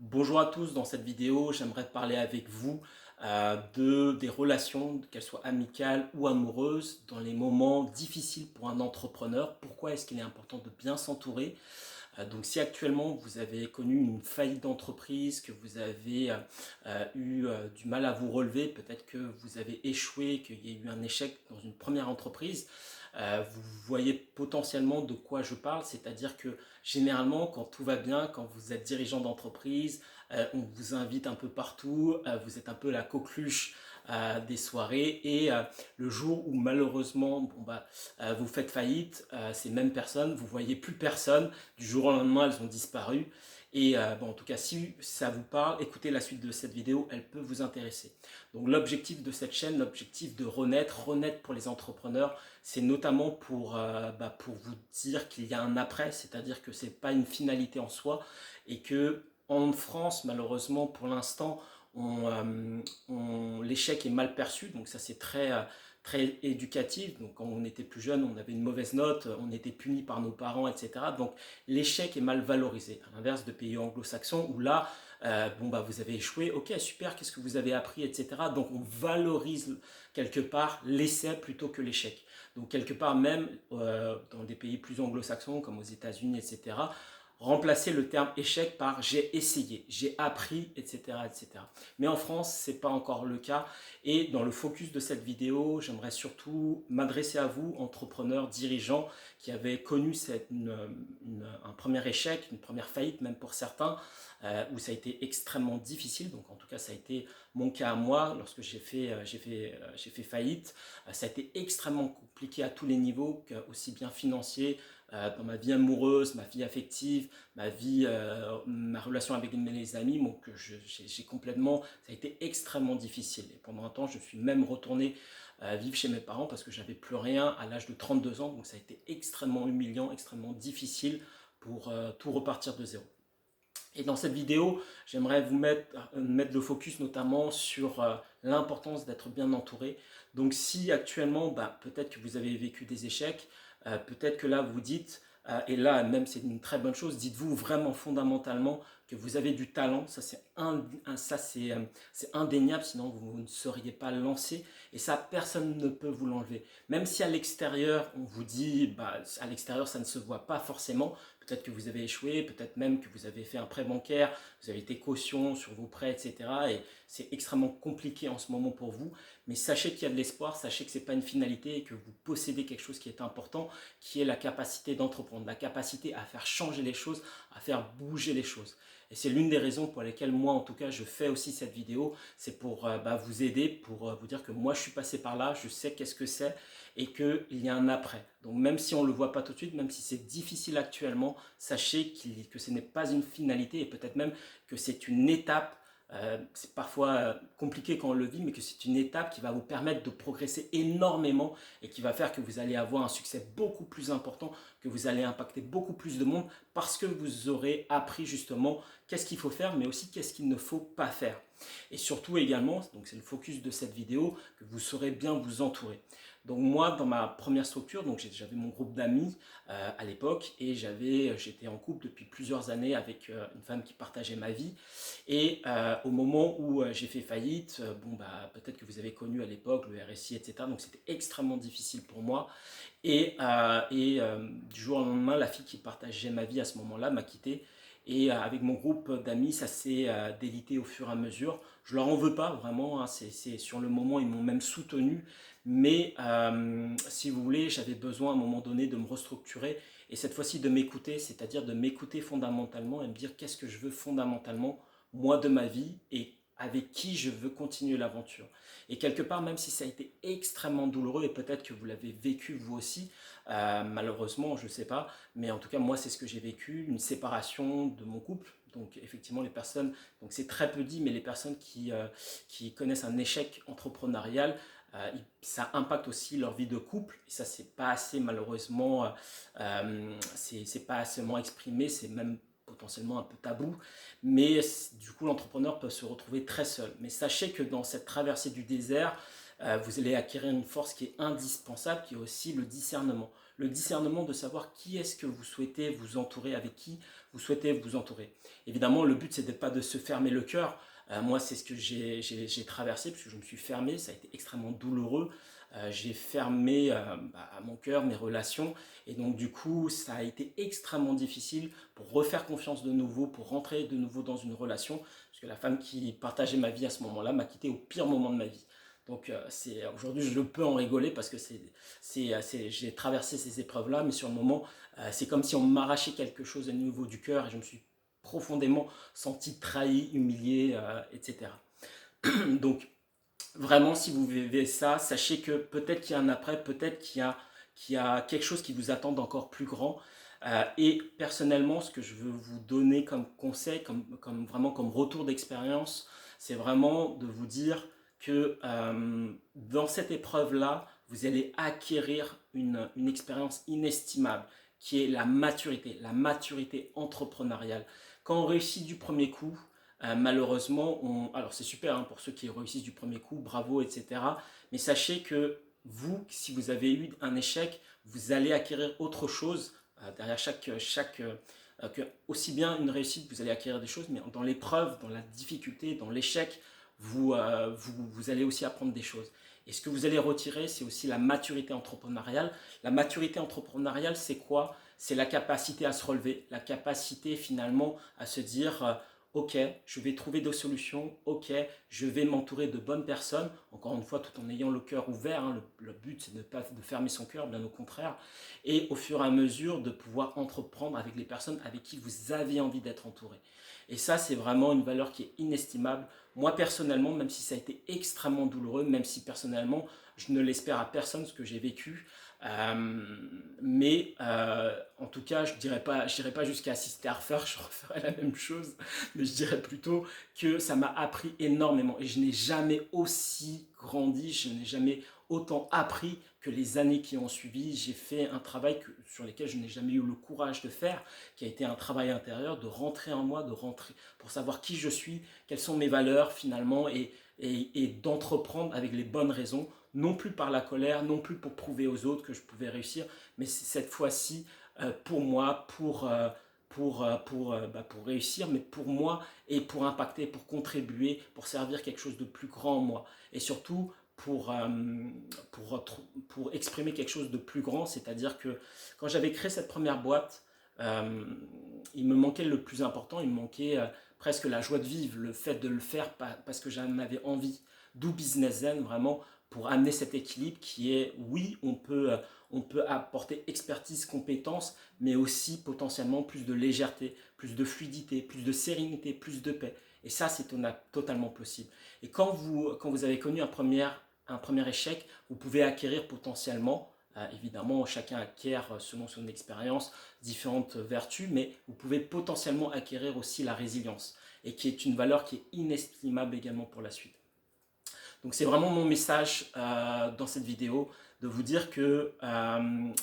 Bonjour à tous, dans cette vidéo, j'aimerais parler avec vous des relations, qu'elles soient amicales ou amoureuses, dans les moments difficiles pour un entrepreneur. Pourquoi est-ce qu'il est important de bien s'entourer? Donc si actuellement vous avez connu une faillite d'entreprise, que vous avez eu du mal à vous relever, peut-être que vous avez échoué, qu'il y a eu un échec dans une première entreprise, vous voyez potentiellement de quoi je parle, c'est-à-dire que généralement quand tout va bien, quand vous êtes dirigeant d'entreprise, on vous invite un peu partout, vous êtes un peu la coqueluche des soirées et le jour où malheureusement vous faites faillite, ces mêmes personnes, vous voyez plus personne, du jour au lendemain elles ont disparu. Et en tout cas, si ça vous parle, écoutez la suite de cette vidéo, elle peut vous intéresser. Donc l'objectif de cette chaîne, l'objectif de renaître pour les entrepreneurs, c'est notamment pour vous dire qu'il y a un après, c'est-à-dire que ce n'est pas une finalité en soi et que en France, malheureusement, pour l'instant, l'échec est mal perçu, donc ça c'est très éducatif. Donc quand on était plus jeune, on avait une mauvaise note, on était puni par nos parents, etc. Donc l'échec est mal valorisé, à l'inverse de pays anglo-saxons où là, vous avez échoué, ok super, qu'est-ce que vous avez appris, etc. Donc on valorise quelque part l'essai plutôt que l'échec. Donc quelque part même dans des pays plus anglo-saxons comme aux États-Unis, etc., remplacer le terme échec par j'ai essayé, j'ai appris, etc., etc. Mais en France, ce n'est pas encore le cas. Et dans le focus de cette vidéo, j'aimerais surtout m'adresser à vous, entrepreneurs, dirigeants, qui avez connu un premier échec, une première faillite, même pour certains, où ça a été extrêmement difficile. Donc en tout cas, ça a été mon cas à moi, lorsque j'ai fait faillite. Ça a été extrêmement compliqué à tous les niveaux, aussi bien financier, dans ma vie amoureuse, ma vie affective, ma relation avec mes amis. Donc j'ai complètement, ça a été extrêmement difficile. Et pendant un temps, je suis même retourné vivre chez mes parents parce que j'avais plus rien à l'âge de 32 ans. Donc ça a été extrêmement humiliant, extrêmement difficile pour tout repartir de zéro. Et dans cette vidéo, j'aimerais vous mettre le focus notamment sur l'importance d'être bien entouré. Donc si actuellement, peut-être que vous avez vécu des échecs, peut-être que là vous dites, et là même c'est une très bonne chose, dites-vous vraiment fondamentalement que vous avez du talent, ça c'est indéniable, sinon vous ne seriez pas lancé, et ça personne ne peut vous l'enlever. Même si à l'extérieur on vous dit, à l'extérieur ça ne se voit pas forcément, peut-être que vous avez échoué, peut-être même que vous avez fait un prêt bancaire, vous avez été caution sur vos prêts, etc. Et c'est extrêmement compliqué en ce moment pour vous. Mais sachez qu'il y a de l'espoir, sachez que ce n'est pas une finalité et que vous possédez quelque chose qui est important, qui est la capacité d'entreprendre, la capacité à faire changer les choses, à faire bouger les choses. Et c'est l'une des raisons pour lesquelles moi, en tout cas, je fais aussi cette vidéo. C'est pour vous aider, pour vous dire que moi, je suis passé par là, je sais qu'est-ce que c'est et qu'il y a un après. Donc même si on ne le voit pas tout de suite, même si c'est difficile actuellement, sachez que ce n'est pas une finalité et peut-être même que c'est une étape. C'est parfois compliqué quand on le vit, mais que c'est une étape qui va vous permettre de progresser énormément et qui va faire que vous allez avoir un succès beaucoup plus important, que vous allez impacter beaucoup plus de monde parce que vous aurez appris justement qu'est-ce qu'il faut faire, mais aussi qu'est-ce qu'il ne faut pas faire. Et surtout également, donc c'est le focus de cette vidéo, que vous saurez bien vous entourer. Donc moi, dans ma première structure, donc j'avais mon groupe d'amis à l'époque et j'étais en couple depuis plusieurs années avec une femme qui partageait ma vie. Et au moment où j'ai fait faillite, peut-être que vous avez connu à l'époque le RSI, etc. Donc c'était extrêmement difficile pour moi. Du jour au lendemain, la fille qui partageait ma vie à ce moment-là m'a quitté. Et avec mon groupe d'amis, ça s'est délité au fur et à mesure. Je leur en veux pas vraiment, hein, c'est sur le moment, ils m'ont même soutenu. Mais si vous voulez, j'avais besoin à un moment donné de me restructurer et cette fois-ci de m'écouter, c'est-à-dire de m'écouter fondamentalement et me dire qu'est-ce que je veux fondamentalement, moi, de ma vie et avec qui je veux continuer l'aventure. Et quelque part, même si ça a été extrêmement douloureux, et peut-être que vous l'avez vécu vous aussi, malheureusement, je ne sais pas, mais en tout cas, moi, c'est ce que j'ai vécu, une séparation de mon couple. Donc effectivement, les personnes, donc c'est très peu dit, mais les personnes qui connaissent un échec entrepreneurial, ça impacte aussi leur vie de couple, et ça, c'est pas assez malheureusement, c'est pas assez exprimé, c'est même potentiellement un peu tabou, mais du coup l'entrepreneur peut se retrouver très seul. Mais sachez que dans cette traversée du désert, vous allez acquérir une force qui est indispensable, qui est aussi le discernement. le discernement de savoir qui est-ce que vous souhaitez vous entourer, avec qui vous souhaitez vous entourer. Évidemment, le but, c'est pas de se fermer le cœur. Moi, c'est ce que j'ai traversé, parce que je me suis fermé, ça a été extrêmement douloureux. J'ai fermé mon cœur, mes relations, et donc du coup, ça a été extrêmement difficile pour refaire confiance de nouveau, pour rentrer de nouveau dans une relation, parce que la femme qui partageait ma vie à ce moment-là m'a quitté au pire moment de ma vie. Donc aujourd'hui, je peux en rigoler parce que j'ai traversé ces épreuves-là, mais sur le moment, c'est comme si on m'arrachait quelque chose au niveau du cœur et je me suis profondément senti trahi, humilié, etc. Donc vraiment, si vous vivez ça, sachez que peut-être qu'il y a un après, peut-être qu'il y a quelque chose qui vous attend d'encore plus grand. Et personnellement, ce que je veux vous donner comme conseil, vraiment comme retour d'expérience, c'est vraiment de vous dire que dans cette épreuve-là, vous allez acquérir une expérience inestimable, qui est la maturité entrepreneuriale. Quand on réussit du premier coup, malheureusement, alors c'est super hein, pour ceux qui réussissent du premier coup, bravo, etc. Mais sachez que vous, si vous avez eu un échec, vous allez acquérir autre chose derrière aussi bien une réussite, vous allez acquérir des choses, mais dans l'épreuve, dans la difficulté, dans l'échec, vous allez aussi apprendre des choses. Et ce que vous allez retirer, c'est aussi la maturité entrepreneuriale. La maturité entrepreneuriale, c'est quoi? C'est la capacité à se relever, la capacité finalement à se dire ok, je vais trouver des solutions, ok, je vais m'entourer de bonnes personnes, encore une fois, tout en ayant le cœur ouvert, hein, le but c'est de ne pas de fermer son cœur, bien au contraire, et au fur et à mesure de pouvoir entreprendre avec les personnes avec qui vous avez envie d'être entouré. Et ça, c'est vraiment une valeur qui est inestimable. Moi, personnellement, même si ça a été extrêmement douloureux, même si personnellement, je ne l'espère à personne ce que j'ai vécu, mais en tout cas, je dirais pas jusqu'à assister à refaire, je referais la même chose, mais je dirais plutôt que ça m'a appris énormément et je n'ai jamais aussi grandi, je n'ai jamais autant appris que les années qui ont suivi. J'ai fait un travail sur lequel je n'ai jamais eu le courage de faire, qui a été un travail intérieur, de rentrer en moi, de rentrer pour savoir qui je suis, quelles sont mes valeurs finalement et d'entreprendre avec les bonnes raisons, non plus par la colère, non plus pour prouver aux autres que je pouvais réussir, mais cette fois-ci pour moi, pour réussir, mais pour moi et pour impacter, pour contribuer, pour servir quelque chose de plus grand en moi. Et surtout pour exprimer quelque chose de plus grand, c'est-à-dire que quand j'avais créé cette première boîte, euh, il me manquait le plus important, il me manquait presque la joie de vivre, le fait de le faire parce que j'en avais envie. D'où Business Zen, vraiment, pour amener cet équilibre qui est, oui, on peut apporter expertise, compétences, mais aussi potentiellement plus de légèreté, plus de fluidité, plus de sérénité, plus de paix. Et ça, c'est totalement possible. Et quand vous avez connu un premier échec, vous pouvez acquérir potentiellement, évidemment, chacun acquiert selon son expérience différentes vertus, mais vous pouvez potentiellement acquérir aussi la résilience, et qui est une valeur qui est inestimable également pour la suite. Donc c'est vraiment mon message dans cette vidéo, de vous dire que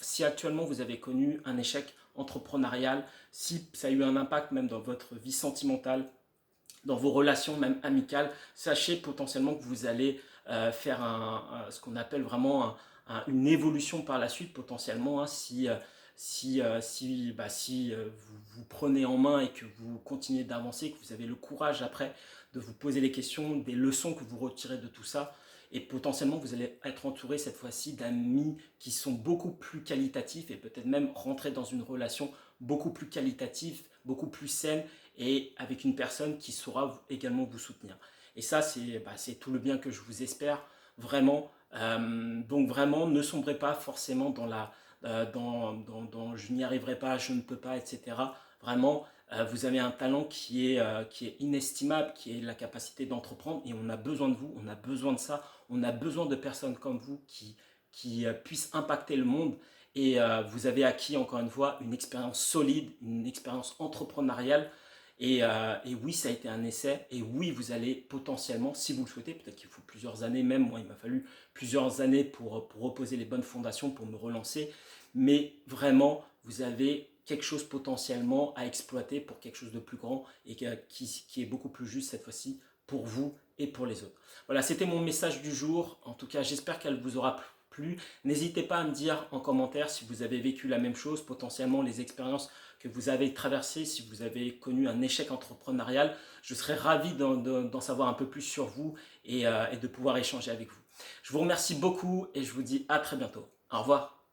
si actuellement vous avez connu un échec entrepreneurial, si ça a eu un impact même dans votre vie sentimentale, dans vos relations même amicales, sachez potentiellement que vous allez faire ce qu'on appelle vraiment une évolution par la suite potentiellement, hein, si vous prenez en main et que vous continuez d'avancer, que vous avez le courage après de vous poser les questions, des leçons que vous retirez de tout ça. Et potentiellement, vous allez être entouré cette fois-ci d'amis qui sont beaucoup plus qualitatifs et peut-être même rentrer dans une relation beaucoup plus qualitative, beaucoup plus saine et avec une personne qui saura également vous soutenir. Et ça, c'est tout le bien que je vous espère, vraiment. Donc vraiment, ne sombrez pas forcément dans je n'y arriverai pas, je ne peux pas, etc. Vraiment, vous avez un talent qui est inestimable, qui est la capacité d'entreprendre et on a besoin de vous, on a besoin de ça, on a besoin de personnes comme vous qui puissent impacter le monde et vous avez acquis encore une fois une expérience solide, une expérience entrepreneuriale et oui, ça a été un essai. Et oui, vous allez potentiellement, si vous le souhaitez, peut-être qu'il faut plusieurs années même. Moi, il m'a fallu plusieurs années pour reposer les bonnes fondations, pour me relancer. Mais vraiment, vous avez quelque chose potentiellement à exploiter pour quelque chose de plus grand et qui est beaucoup plus juste cette fois-ci pour vous et pour les autres. Voilà, c'était mon message du jour. En tout cas, j'espère qu'elle vous aura plu. plu. N'hésitez pas à me dire en commentaire si vous avez vécu la même chose, potentiellement les expériences que vous avez traversées, si vous avez connu un échec entrepreneurial. Je serais ravi d'en savoir un peu plus sur vous et de pouvoir échanger avec vous. Je vous remercie beaucoup et je vous dis à très bientôt. Au revoir.